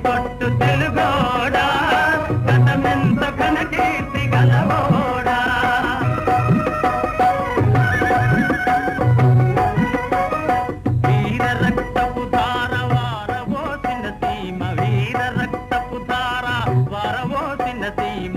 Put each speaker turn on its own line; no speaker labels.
కొట్టు తెలుగోడా కథమెంత కనకీర్తి గలవోడా వీర రక్తపు ధార వారవోసిన సీమ వీర రక్తపు ధార వారవోసిన సీమ